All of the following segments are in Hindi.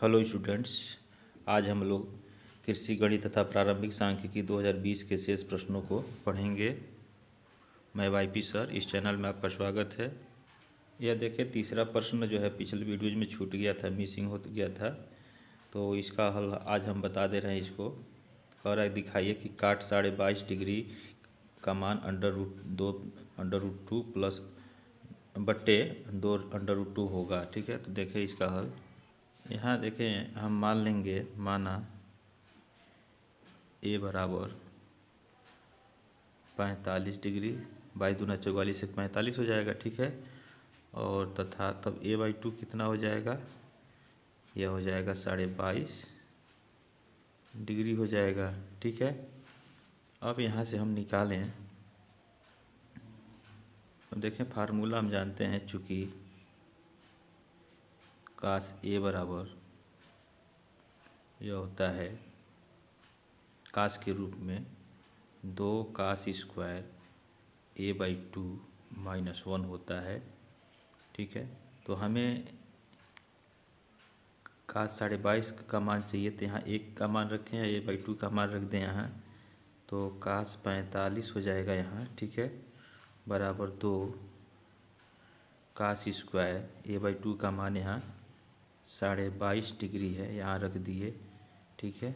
हेलो स्टूडेंट्स, आज हम लोग कृषि गणित तथा प्रारंभिक सांख्यिकी 2020 के शेष प्रश्नों को पढ़ेंगे। मैं वाईपी सर, इस चैनल में आपका स्वागत है। यह देखिए, तीसरा प्रश्न जो है पिछले वीडियोज में छूट गया था, मिसिंग हो गया था, तो इसका हल आज हम बता दे रहे हैं। इसको कह रहा है, दिखाइए कि काट 22.5 डिग्री का मान √2 प्लस बट्टे 2 √2 होगा। ठीक है, तो देखें इसका हल। यहाँ देखें, हम मान लेंगे, माना ए बराबर 45 डिग्री, 22×4 = 45 हो जाएगा। ठीक है, और तथा तब a/2 कितना हो जाएगा, यह हो जाएगा 22.5 डिग्री हो जाएगा। ठीक है, अब यहाँ से हम निकालें, अब देखें फार्मूला हम जानते हैं, चूँकि कास ए बराबर यह होता है कास के रूप में 2 कास स्क्वायर a/2 -1 होता है। ठीक है, तो हमें कास 22.5 का मान चाहिए, तो यहाँ 1 का मान रखें या a/2 का मान रख दें यहाँ, तो कास 45 हो जाएगा यहाँ। ठीक है, बराबर 2 कास स्क्वायर a/2 का मान यहाँ 22.5 डिग्री है, यहाँ रख दिए। ठीक है,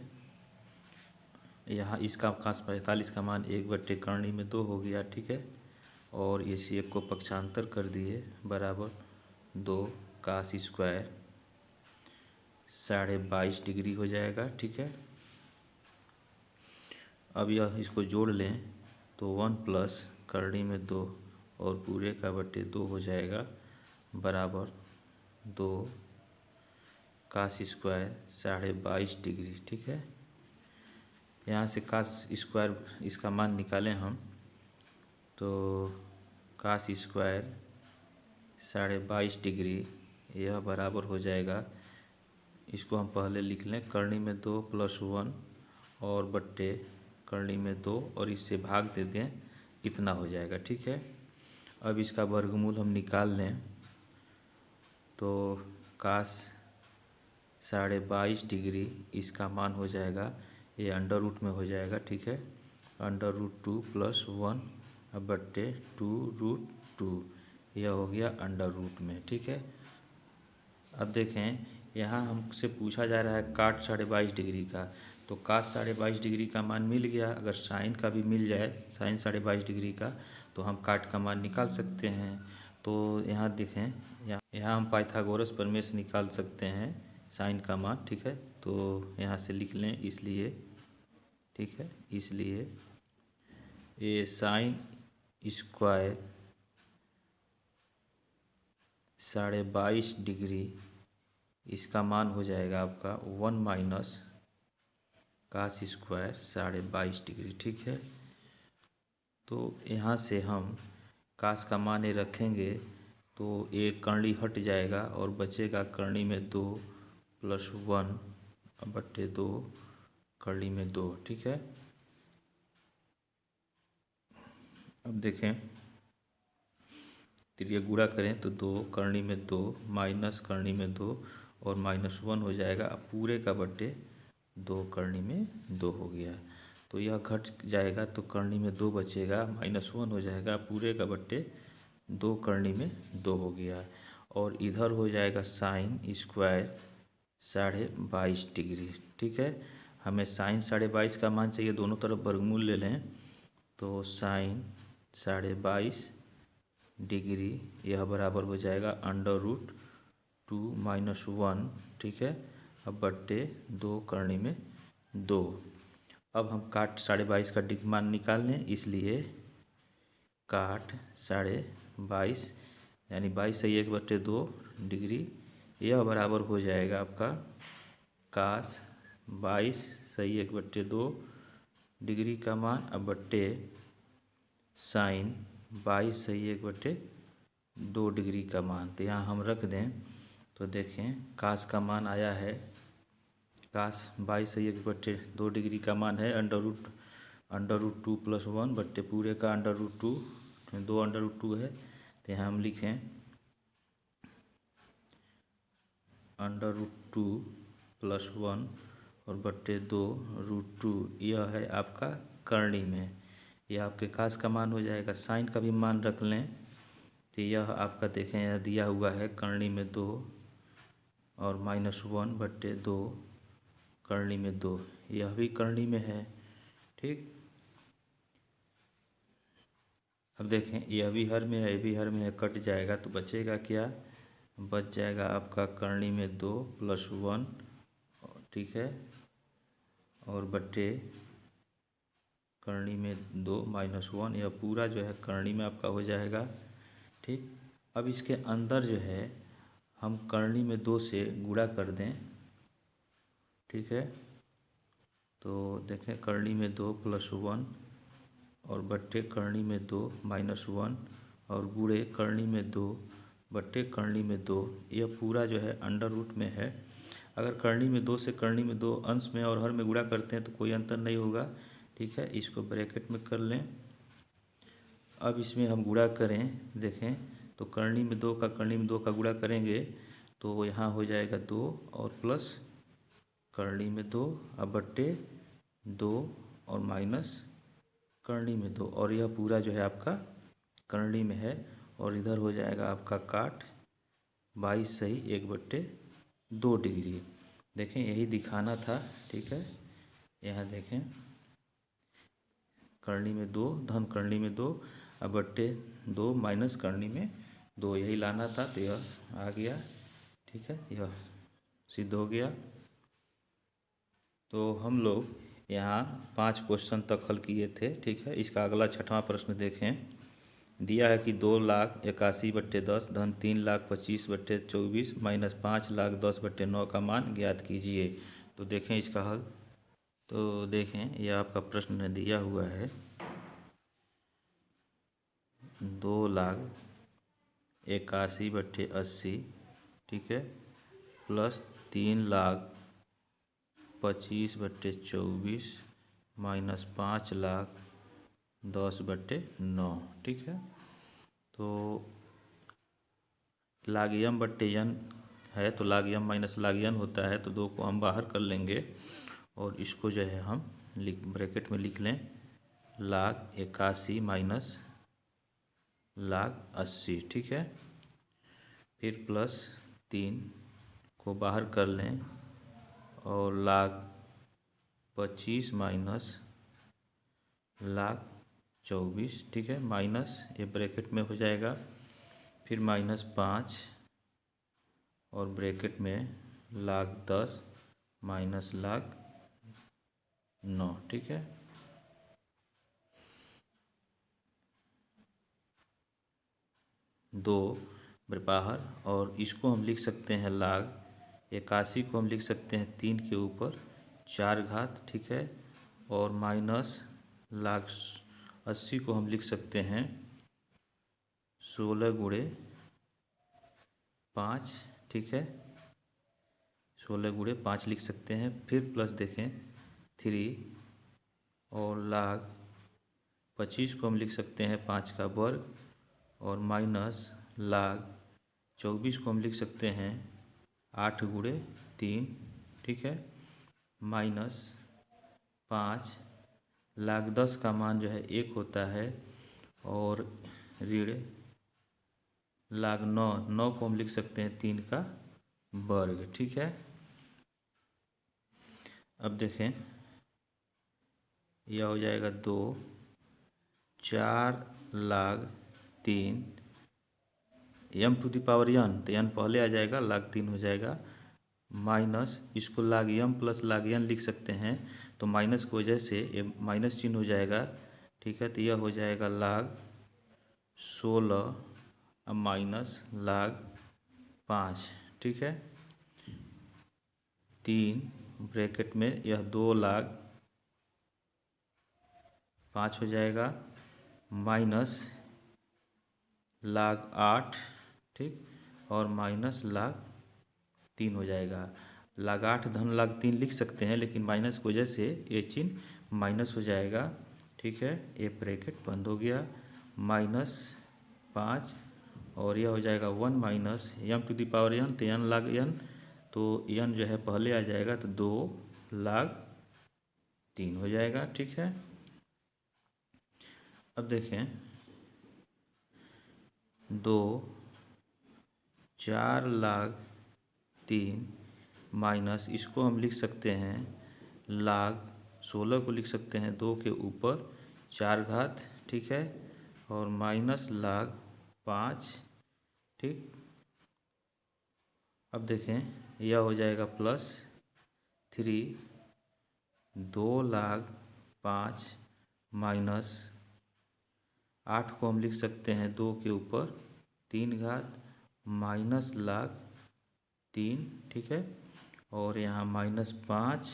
यहाँ इसका कास 45 का मान 1/2 हो गया। ठीक है, और इस एक को पक्षांतर कर दिए, बराबर 2 कास स्क्वायर 22.5 डिग्री हो जाएगा। ठीक है, अब यह इसको जोड़ लें तो 1 प्लस 2 और पूरे का बटे 2 हो जाएगा, बराबर 2 कास स्क्वायर 22.5 डिग्री। ठीक है, यहाँ से कास स्क्वायर इसका मान निकालें हम, तो कास स्क्वायर 22.5 डिग्री यह बराबर हो जाएगा, इसको हम पहले लिख लें, 2 + 1 और बट्टे 2 और इससे भाग दे दें, इतना हो जाएगा। ठीक है, अब इसका वर्गमूल हम निकाल लें, तो कास 22.5 डिग्री इसका मान हो जाएगा, ये अंडर रूट में हो जाएगा। ठीक है, √2 + 1 बट्टे 2√2, यह हो गया अंडर रूट में। ठीक है, अब देखें, यहाँ हमसे पूछा जा रहा है काट 22.5 डिग्री का, तो कास 22.5 डिग्री का मान मिल गया। अगर साइन का भी मिल जाए, साइन 22.5 डिग्री का, तो हम काट का मान निकाल सकते हैं। तो यहाँ देखें, यहाँ हम पाइथागोरस प्रमेय से निकाल सकते हैं साइन का मान। ठीक है, तो यहाँ से लिख लें, इसलिए, ठीक है, इसलिए ये साइन स्क्वायर 22.5 डिग्री इसका मान हो जाएगा आपका 1 माइनस कास स्क्वायर 22.5 डिग्री। ठीक है, तो यहाँ से हम कास का मान ये रखेंगे, तो एक कर्णी हट जाएगा और बचेगा कर्णी में 2 + 1 बट्टे 2 कर्णी में 2। ठीक है, अब देखें, त्रिय गुणा करें तो 2 कर्णी में 2 माइनस कर्णी में 2 और -1 हो जाएगा, अब पूरे का बट्टे 2 कर्णी में 2 हो गया, तो यह घट जाएगा, तो कर्णी में 2 बचेगा, -1 हो जाएगा, पूरे का बट्टे 2 कर्णी में 2 हो गया, और इधर हो जाएगा साइन स्क्वायर 22.5 डिग्री। ठीक है, हमें साइन 22.5 का मान चाहिए, दोनों तरफ वर्गमूल ले लें, तो साइन 22.5 डिग्री यह बराबर हो जाएगा √2 - 1। ठीक है, अब बट्टे 2 कर्णी में 2। अब हम काट 22.5 का मान निकाल लें, इसलिए काट 22.5 यानी 22/1/2 डिग्री यह बराबर हो जाएगा आपका कास 22/1/2 डिग्री का मान, अब बट्टे साइन 22/1/2 डिग्री का मान, तो यहाँ हम रख दें, तो देखें कास का मान आया है, कास 22/1/2 डिग्री का मान है √2 + 1 बट्टे पूरे का √2, 2 √2 है, तो यहाँ हम लिखें √2 +1 और बट्टे 2 √2। यह है आपका करणी में, यह आपके काश का मान हो जाएगा। साइन का भी मान रख लें तो यह आपका देखें यह दिया हुआ है करणी में 2 और -1 बट्टे 2 करणी में 2, यह भी करणी में है। ठीक, अब देखें यह भी हर में है, ये भी हर में है, कट जाएगा तो बचेगा क्या, बच जाएगा आपका करणी में 2 +1, ठीक है, और बट्टे करणी में 2 -1, यह पूरा जो है करणी में आपका हो जाएगा। ठीक, अब इसके अंदर जो है हम करणी में 2 से गुणा कर दें। ठीक है, तो देखें करणी में 2 +1 और बट्टे करणी में 2 -1 और गुणे करणी में 2 बट्टे करणी में 2, यह पूरा जो है अंडर रूट में है। अगर करणी में 2 से करणी में 2 अंश में और हर में गुणा करते हैं तो कोई अंतर नहीं होगा। ठीक है, इसको ब्रैकेट में कर लें। अब इसमें हम गुणा करें, देखें तो करणी में 2 का करणी में 2 का गुणा करेंगे तो यहाँ हो जाएगा 2 और प्लस करणी में 2 अब बट्टे 2 और माइनस करणी में 2, और यह पूरा जो है आपका करणी में है। और इधर हो जाएगा आपका काट 22 सही 1/2 डिग्री। देखें यही दिखाना था। ठीक है, यहाँ देखें करणी में 2 धन करणी में 2 अब बट्टे 2 माइनस करणी में 2, यही लाना था तो यह आ गया। ठीक है, यह सिद्ध हो गया। तो हम लोग यहाँ 5 क्वेश्चन तक हल किए थे। ठीक है, इसका अगला 6वां प्रश्न देखें। दिया है कि 2,81/10 धन 3,25/24 माइनस 5,10/9 का मान ज्ञात कीजिए। तो देखें इसका हल। तो देखें यह आपका प्रश्न दिया हुआ है 2,81/80, ठीक है, प्लस 3,25/24 माइनस 5,10/9। ठीक है, तो log m बट्टे n है तो log m minus log n होता है, तो 2 को हम बाहर कर लेंगे और इसको जो है हम ब्रैकेट में लिख लें log81 माइनस log80। ठीक है, फिर प्लस 3 को बाहर कर लें और log25 माइनस log24। ठीक है, माइनस ये ब्रैकेट में हो जाएगा, फिर -5 और ब्रैकेट में log10 माइनस log9। ठीक है, दो बाहर, और इसको हम लिख सकते हैं log81 को हम लिख सकते हैं 3 के ऊपर 4 घात। ठीक है, और माइनस log80 को हम लिख सकते हैं 16 गुणे 5। ठीक है, 16 गुणे 5 लिख सकते हैं। फिर प्लस देखें 3 और log25 को हम लिख सकते हैं 5 का वर्ग, और माइनस log24 को हम लिख सकते हैं 8 गुणे 3। ठीक है, माइनस 5 log10 का मान जो है 1 होता है, और ऋण log9 को हम लिख सकते हैं 3 का वर्ग। ठीक है, अब देखें यह हो जाएगा 2 4 log3 m to the power n, तो n पहले आ जाएगा log3 हो जाएगा, माइनस इसको log m plus log n लिख सकते हैं, तो माइनस की वजह से ये माइनस चिन्ह हो जाएगा। ठीक है, तो यह हो जाएगा log16 माइनस log5। ठीक है, 3 ब्रैकेट में यह 2 log5 हो जाएगा, माइनस log8। ठीक, और माइनस log3 हो जाएगा। log8 धन log3 लिख सकते हैं, लेकिन माइनस की वजह से ये चिन्ह माइनस हो जाएगा। ठीक है, ये ब्रैकेट बंद हो गया, -5 और यह हो जाएगा 1 minus m to the power n, तो n log n, तो n जो है पहले आ जाएगा तो 2,03,000 हो जाएगा। ठीक है, अब देखें 2,04,03,000 माइनस इसको हम लिख सकते हैं 16 को लिख सकते हैं 2 के ऊपर 4 घात। ठीक है, और माइनस 5। ठीक, अब देखें यह हो जाएगा +3। 2,05,000 माइनस 8 को हम लिख सकते हैं 2 के ऊपर 3 घात माइनस 3। ठीक है, और यहाँ -5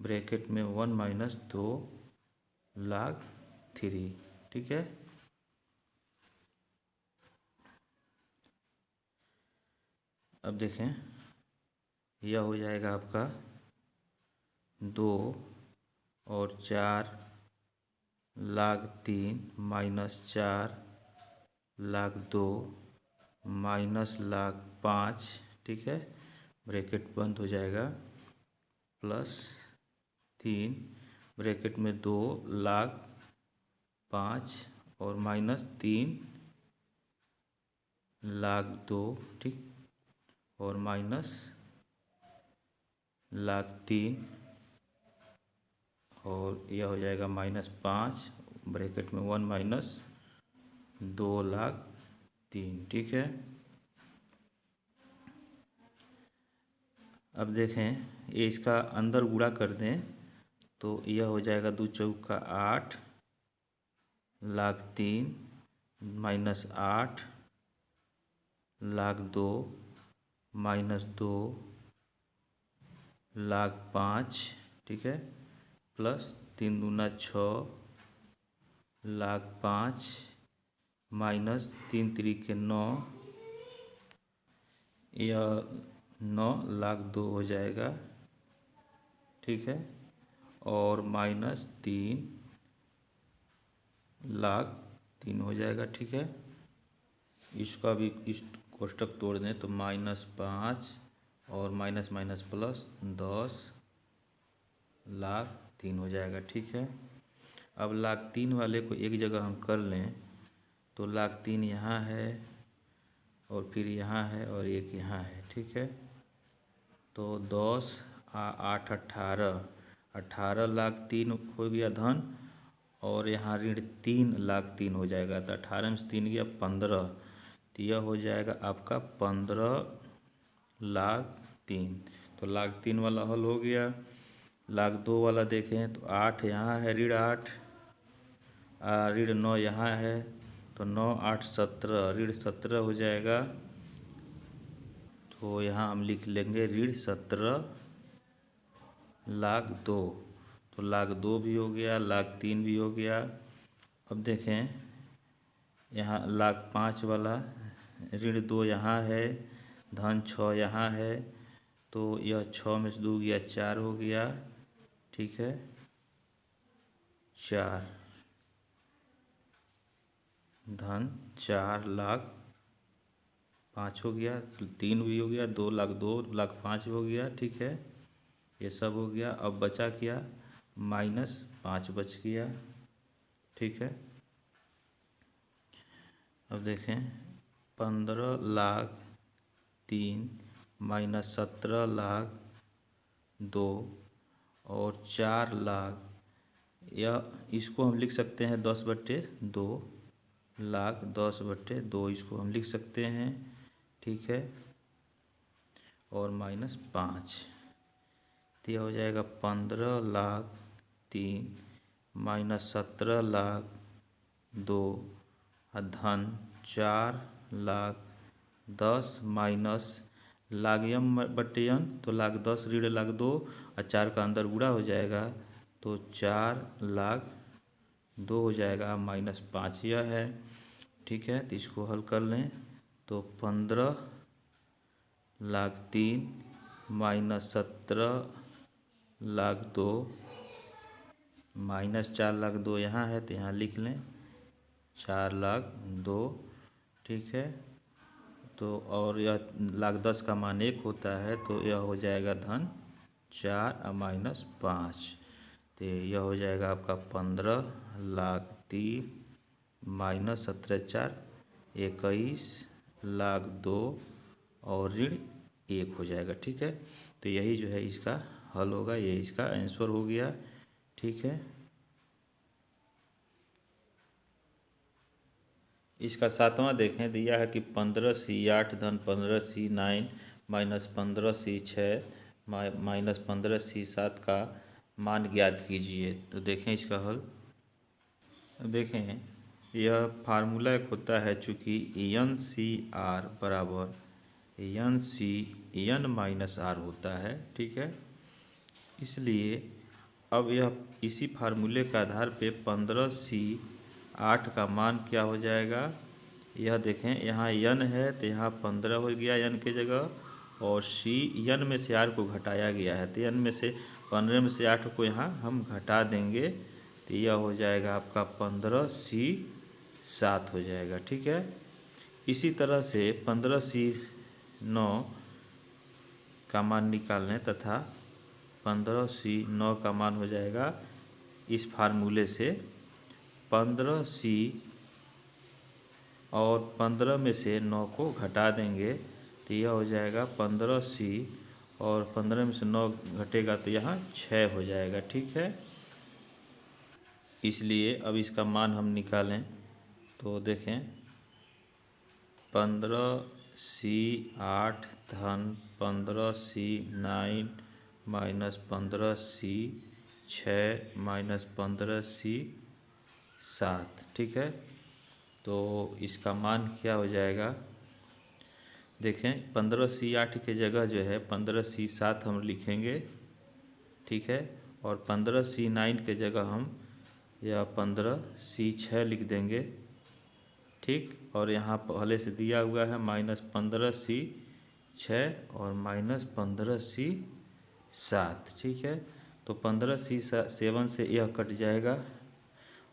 ब्रैकेट में 1 माइनस 2,03,000। ठीक है, अब देखें यह हो जाएगा आपका 2,04,03,000 माइनस 4,02,000 माइनस 5,00,000। ठीक है, ब्रैकेट बंद हो जाएगा +3 ब्रैकेट में 2,05,000 और माइनस 3,02,000। ठीक, और माइनस 3,00,000 और यह हो जाएगा -5 ब्रैकेट में 1 माइनस 2,03,000। ठीक है, अब देखें ये इसका अंदर गुणा कर दें तो यह हो जाएगा 2 चौका 8, 3,03,000 माइनस 8, 2,02,000 माइनस 2,05,000। ठीक है, प्लस 3 दूना 6, 5,05,000 माइनस 3 त्रिके 9, यह 9,02,000 हो जाएगा। ठीक है, और माइनस 3,03,000 हो जाएगा। ठीक है, इसका भी इस कोष्टक तोड़ दें तो -5 और माइनस माइनस प्लस 10,03,000 हो जाएगा। ठीक है, अब 3,03,000 वाले को एक जगह हम कर लें तो 3,03,000 यहाँ है और फिर यहाँ है और एक यहाँ है। ठीक है, तो 10, 8, 18, 18,03,000 हो गया धन, और यहाँ ऋण 3,03,000 हो जाएगा। तो 18 में से 3 गया 15, तो यह हो जाएगा आपका 15,03,000। तो 3,03,000 वाला हल हो गया। 2,02,000 वाला देखें तो 8 यहाँ है, ऋण 8, ऋण 9 यहाँ है, तो 9, 8, 17, ऋण 17 हो जाएगा। तो यहाँ हम लिख लेंगे ऋण 17,02,000। तो 2,02,000 भी हो गया, 3,03,000 भी हो गया। अब देखें यहाँ 5,05,000 वाला ऋण 2 यहाँ है, धन 6 यहाँ है, तो यह 6 में से 2 गया 4 हो गया। ठीक है, 4 धन 4,05,000 हो गया, 3 भी हो गया, 2,02,000, 5,05,000 हो गया। ठीक है, ये सब हो गया। अब बचा क्या, -5 बच गया। ठीक है, अब देखें 15,03,000 माइनस 17,02,000 और 4,00,000, यह इसको हम लिख सकते हैं 10/2, 10/2 इसको हम लिख सकते हैं। ठीक है, और -5, तो यह हो जाएगा 15,03,000 माइनस 17,02,000 धन 4,10,000 माइनस (m/n), तो 10,00,000 ऋण 2,00,000 और 4 का अंदर गुणा हो जाएगा तो 4,02,000 हो जाएगा, -5 यह है। ठीक है, तो इसको हल कर लें तो 15,03,000 माइनस 17,02,000 माइनस 4,02,000 यहाँ है तो यहाँ लिख लें 4,02,000। ठीक है, तो और यह लाख 10 का मान 1 होता है, तो यह हो जाएगा धन 4 और माइनस 5। तो यह हो जाएगा आपका 15 लाख 3 माइनस 17 4 21 लाख 2 और ऋण 1 हो जाएगा। ठीक है, तो यही जो है इसका हल होगा, ये इसका आंसर हो गया। ठीक है, इसका 7वां देखें, दिया है कि 15C8 धन 15C9 minus 15C6 minus 15C7 का मान ज्ञात कीजिए। तो देखें इसका हल। देखें, यह फार्मूला एक होता है, चूँकि NCR बराबर NC माइनस R होता है। ठीक है, इसलिए अब यह इसी फार्मूले के आधार पे 15C8 का मान क्या हो जाएगा। यह देखें, यहाँ n है तो यहाँ 15 हो गया n के जगह, और n में से r को घटाया गया है, तो n में से 15 में से 8 को यहाँ हम घटा देंगे, तो यह हो जाएगा आपका 15C7 हो जाएगा। ठीक है, इसी तरह से 15C9 का मान निकाल लें, तथा 15C9 का मान हो जाएगा इस फार्मूले से 15C और 15 में से 9 को घटा देंगे, तो यह हो जाएगा 15C और 15 में से 9 घटेगा तो यहाँ 6 हो जाएगा। ठीक है, इसलिए अब इसका मान हम निकालें, तो देखें 15C8 धन 15C9 minus 15C6 minus 15C7। ठीक है, तो इसका मान क्या हो जाएगा। देखें, 15C8 के जगह जो है 15C7 हम लिखेंगे। ठीक है, और 15C9 के जगह हम यह 15C6 लिख देंगे। ठीक, और यहाँ पहले से दिया हुआ है माइनस 15C6 और माइनस 15C7। ठीक है, तो 15C7 से यह कट जाएगा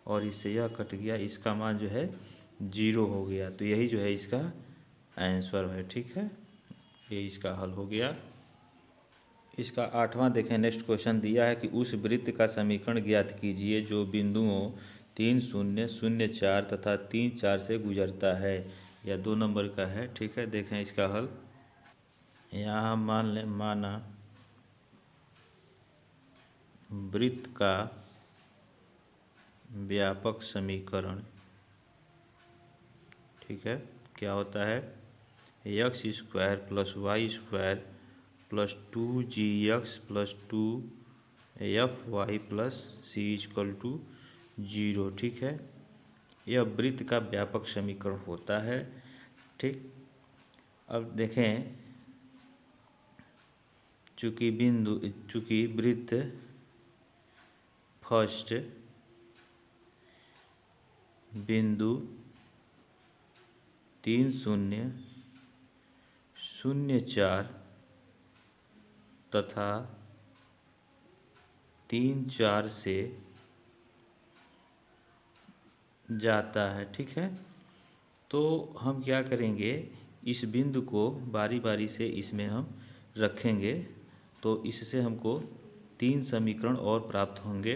और इससे यह कट गया, इसका मान जो है 0 हो गया। तो यही जो है इसका आंसर है। ठीक है, ये इसका हल हो गया। इसका 8वां देखें, नेक्स्ट क्वेश्चन दिया है कि उस वृत्त का समीकरण ज्ञात कीजिए जो बिंदुओं 3 0 0 4 तथा 3 4 से गुजरता है। यह 2 नंबर का है। ठीक है, देखें इसका हल। यहाँ मान लें, माना वृत्त का व्यापक समीकरण, ठीक है, क्या होता है, x² plus y² plus 2gx plus 2fy plus c equal to 0। ठीक है, यह वृत्त का व्यापक समीकरण होता है। ठीक, अब देखें, चूँकि वृत्त फर्स्ट बिंदु 3 0 0 4 तथा 3 4 से जाता है। ठीक है, तो हम क्या करेंगे, इस बिंदु को बारी बारी से इसमें हम रखेंगे, तो इससे हमको 3 समीकरण और प्राप्त होंगे।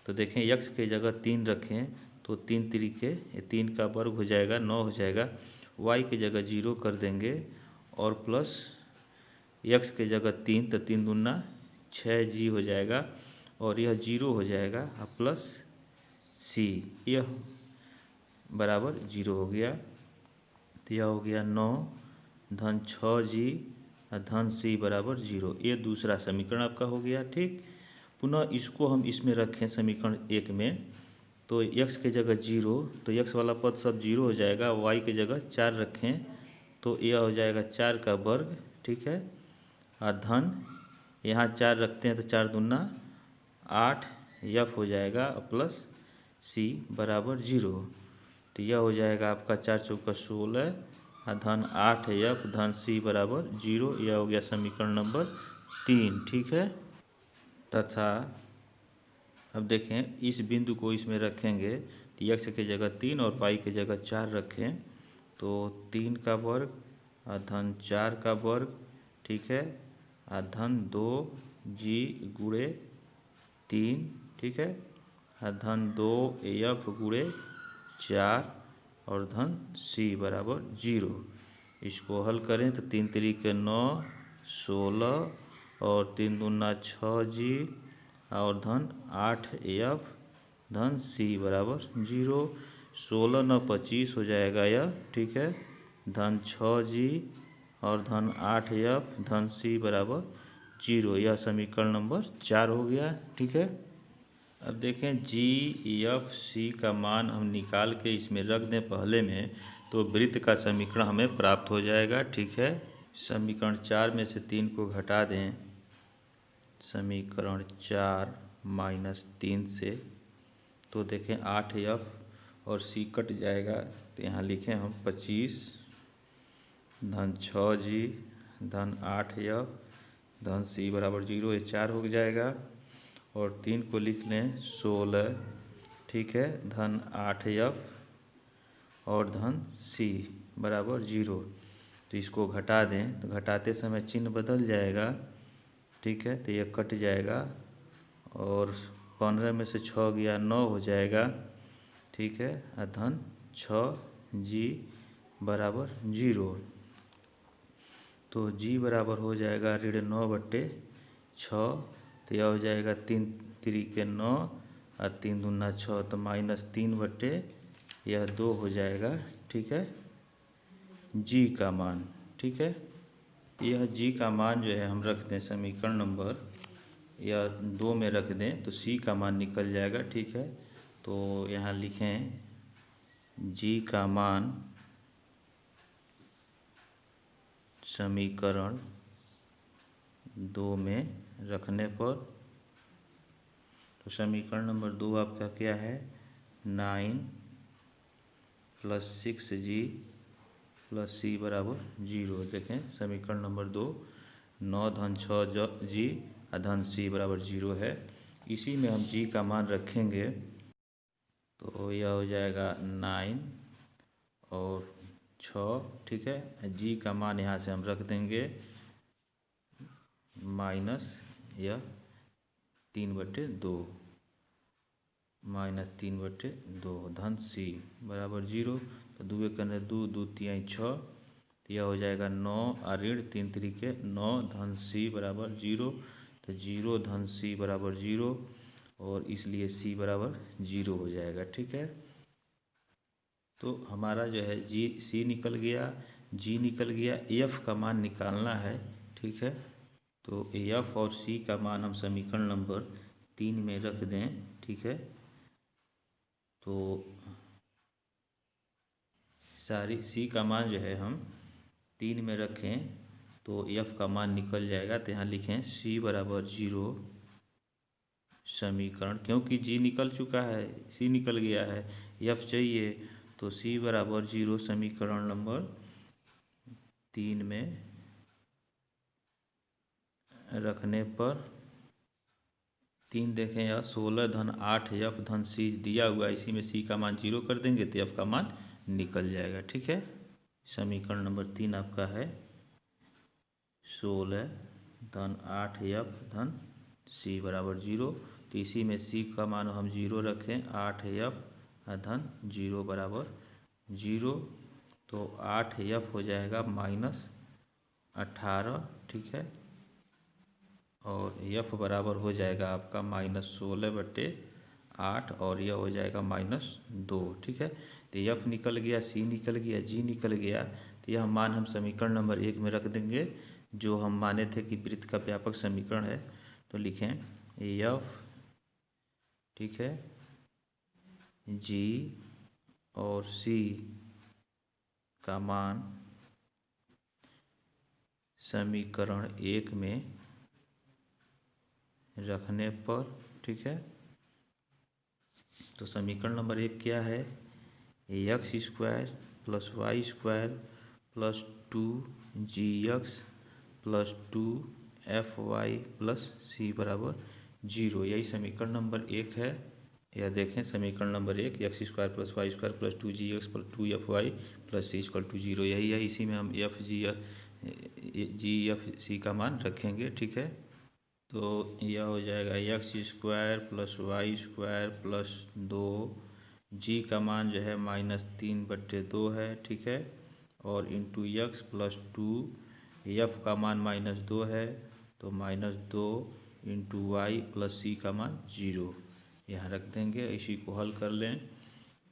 तो देखें, x के जगह 3 रखें तो 3 तरीके 3 का वर्ग हो जाएगा, 9 हो जाएगा। y के जगह 0 कर देंगे और प्लस x के जगह 3, तो 3 दूना 6g हो जाएगा, और यह 0 हो जाएगा, और प्लस c, यह बराबर 0 हो गया। तो यह हो गया 9 धन 6g धन c बराबर 0। ये दूसरा समीकरण आपका हो गया। ठीक, पुनः इसको हम इसमें रखें समीकरण 1 में, तो x के जगह 0, तो x वाला पद सब 0 हो जाएगा। y के जगह 4 रखें तो यह हो जाएगा 4 का वर्ग। ठीक है, और धन यहाँ 4 रखते हैं तो 4 दूना 8 f हो जाएगा, प्लस c बराबर 0। तो यह हो जाएगा आपका 4 चौका 16 और धन 8f धन c बराबर 0। यह हो गया समीकरण नंबर 3। ठीक है, तथा अब देखें, इस बिंदु को इसमें रखेंगे तो x के जगह 3 और y के जगह 4 रखें, तो 3 का वर्ग धन 4 का वर्ग, ठीक है, धन 2 जी गुणे 3, ठीक है, धन 2 एफ गुणे 4 और धन सी बराबर 0। इसको हल करें तो 3 3 9, 16 और 3 दूना 6 जी और धन 8 एफ धन सी बराबर 0। 16 9 25 हो जाएगा यह, ठीक है, धन 6 जी और धन 8 एफ धन सी बराबर 0। यह समीकरण नंबर 4 हो गया, ठीक है। अब देखें जी एफ सी का मान हम निकाल के इसमें रख दें पहले में, तो वृत्त का समीकरण हमें प्राप्त हो जाएगा, ठीक है। समीकरण 4 में से 3 को घटा दें, समीकरण 4 -3 से, तो देखें 8 एफ और सी कट जाएगा, तो यहाँ लिखें हम 25 धन 6 जी धन 8 एफ धन सी बराबर 0। ये 4 हो जाएगा और 3 को लिख लें 16, ठीक है, धन 8 एफ और धन सी बराबर 0। तो इसको घटा दें, तो घटाते समय चिन्ह बदल जाएगा, ठीक है, तो ये कट जाएगा और 15 में से 6 गया 9 हो जाएगा, ठीक है, धन 6 जी बराबर 0। तो जी बराबर हो जाएगा 9/6, तो यह हो जाएगा 3 3 9 और 3 दूना 6, तो -3 यह 2 हो जाएगा, ठीक है, जी का मान, ठीक है। यह जी का मान जो है हम रख दें समीकरण नंबर या 2 में रख दें, तो सी का मान निकल जाएगा, ठीक है। तो यहाँ लिखें जी का मान समीकरण 2 में रखने पर, तो समीकरण नंबर 2 आपका क्या है, 9 + 6g + c बराबर 0। देखें समीकरण नंबर 2 9 धन 6 जी धन सी बराबर 0 है। इसी में हम जी का मान रखेंगे, तो यह हो जाएगा 9 और 6, ठीक है। जी का मान यहाँ से हम रख देंगे माइनस यह 3/2 -3/2 धन सी बराबर 0। तो 2 के 2 2 3 6, तो यह हो जाएगा 9 और ऋण 3 3 9 धन सी बराबर 0। तो 0 धन सी बराबर 0 और इसलिए सी बराबर 0 हो जाएगा, ठीक है। तो हमारा जो है जी सी निकल गया, जी निकल गया, एफ का मान निकालना है, ठीक है। तो एफ और सी का मान हम समीकरण नंबर 3 में रख दें, ठीक है। तो सारी सी का मान जो है हम 3 में रखें तो एफ का मान निकल जाएगा, तो यहाँ लिखें सी बराबर 0 समीकरण, क्योंकि जी निकल चुका है, सी निकल गया है, एफ चाहिए, तो सी बराबर 0 समीकरण नंबर 3 में रखने पर 3 देखें या 16 धन 8 एफ धन सी दिया हुआ, इसी में सी का मान 0 कर देंगे तो एफ का मान निकल जाएगा, ठीक है। समीकरण नंबर 3 आपका है 16 धन 8 एफ धन सी बराबर 0। तो इसी में सी का मान हम 0 रखें, 8 एफ धन 0 बराबर 0। तो 8 एफ हो जाएगा -18, ठीक है, और एफ बराबर हो जाएगा आपका -16/8 और यह हो जाएगा -2, ठीक है। तो एफ निकल गया, सी निकल गया, जी निकल गया, तो यह मान हम समीकरण नंबर 1 में रख देंगे, जो हम माने थे कि वृत्त का व्यापक समीकरण है। तो लिखें एफ, ठीक है, जी और सी का मान समीकरण 1 में रखने पर, ठीक है। तो समीकरण नंबर 1 क्या है, x² + y² + 2gx + 2fy + c बराबर 0। यही समीकरण नंबर 1 है। यह देखें समीकरण नंबर 1, x square plus y square plus 2gx plus 2fy plus c equal to 0, यही है। इसी में हम एफ जी एफ सी का मान रखेंगे, ठीक है। तो यह हो जाएगा x square plus y square plus 2, का मान जो है -3/2 है, ठीक है। और इंटू एक्स प्लस 2, एफ का मान -2 है, तो -2 इंटू वाई प्लस सी का मान 0 यहाँ रख देंगे। इसी को हल कर लें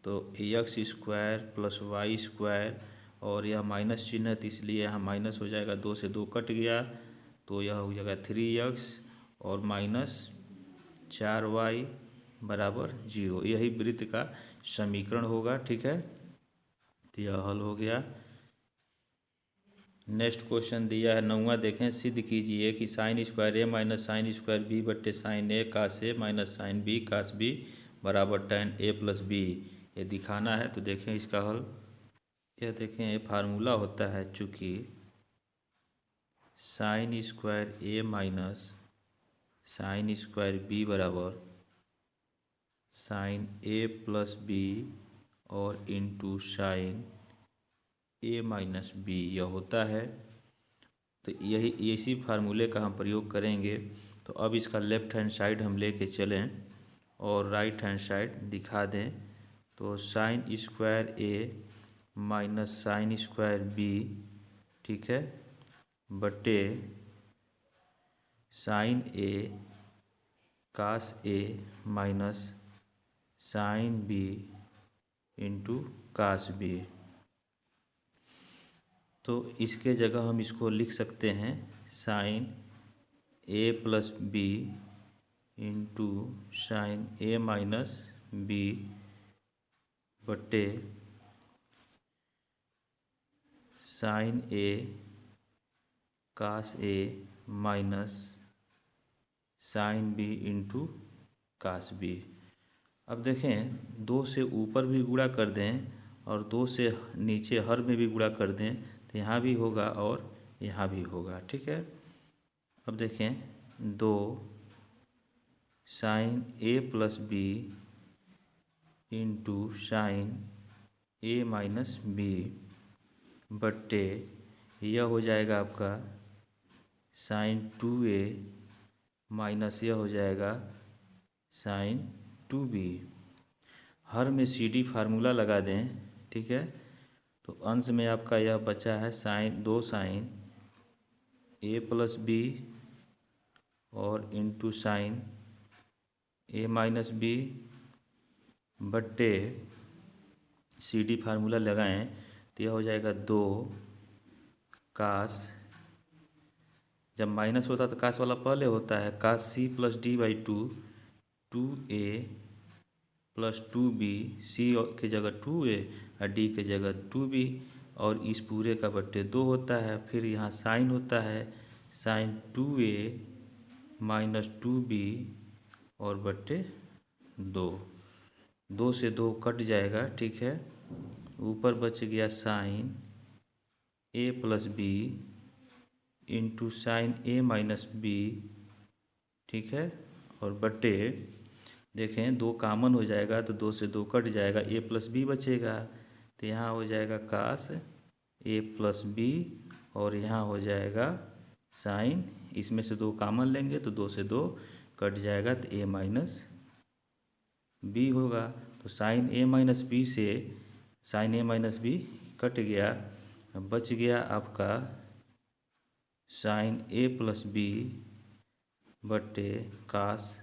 तो x square plus y square, और यह माइनस चिन्ह है तो इसलिए यहाँ माइनस हो जाएगा, 2 से 2 कट गया तो यह हो जाएगा 3x और -4y बराबर 0। यही वृत्त का समीकरण होगा, ठीक है। तो यह हल हो गया। नेक्स्ट क्वेश्चन दिया है 9वां, देखें। सिद्ध कीजिए कि sine square A minus sine square B बट्टे sine A cos A minus sine B cos B बराबर tan a प्लस बी। ये दिखाना है, तो देखें इसका हल। यह देखें ये फार्मूला होता है, चूँकि sign square A minus sine square B बराबर साइन ए प्लस बी और into sine A minus B यह होता है। तो यही इसी फार्मूले का हम प्रयोग करेंगे। तो अब इसका लेफ्ट हैंड साइड हम लेके चलें और राइट हैंड साइड दिखा दें। तो sine square A minus sine square B, ठीक है, बटे sine A cos A minus sine B into cos B. तो इसके जगह हम इसको लिख सकते हैं sine A plus B into sine A minus B बटे sine A cos A minus sine B into cos B. अब देखें 2 से ऊपर भी गुणा कर दें और 2 से नीचे हर में भी गुणा कर दें तो यहाँ भी होगा और यहाँ भी होगा, ठीक है। अब देखें 2 sign A plus B into sine A minus B बट्टे यह हो जाएगा आपका साइन 2a माइनस यह हो जाएगा साइन 2b। हर में CD फार्मूला लगा दें, ठीक है। तो अंश में आपका यह बचा है sign 2 sign A plus B और into sine A minus B बट्टे CD फार्मूला लगाएं तो यह हो जाएगा 2 कास, जब माइनस होता है तो कास वाला पहले होता है, cos C plus D by 2 plus 2b, C के जगह 2a और डी के जगह 2b, और इस पूरे का बट्टे 2 होता है। फिर यहाँ साइन होता है साइन 2a माइनस 2b और बट्टे 2 से 2 कट जाएगा, ठीक है। ऊपर बच गया sign A plus B into sine A minus B, ठीक है, और बट्टे देखें 2 कामन हो जाएगा तो 2 से 2 कट जाएगा, ए प्लस बी बचेगा तो यहाँ हो जाएगा कास ए प्लस बी और यहाँ हो जाएगा साइन, इसमें से 2 कामन लेंगे तो 2 से 2 कट जाएगा तो ए माइनस बी होगा। तो साइन ए माइनस बी से sign A minus B cut गया, बच गया आपका साइन ए प्लस बी बट्टे कास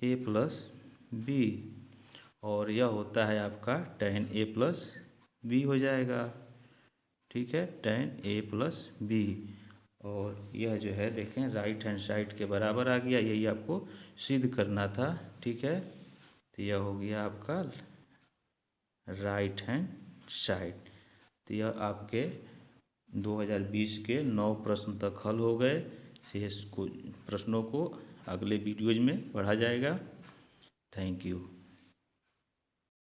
ए प्लस बी, और यह होता है आपका tan a प्लस बी हो जाएगा, ठीक है, tan a प्लस बी। और यह जो है देखें राइट हैंड साइड के बराबर आ गया, यही आपको सिद्ध करना था, ठीक है। तो यह हो गया आपका राइट हैंड साइड। तो यह आपके 2020 के 9 प्रश्न तक हल हो गए। शेष प्रश्नों को अगले वीडियोज में पढ़ा जाएगा। Thank you.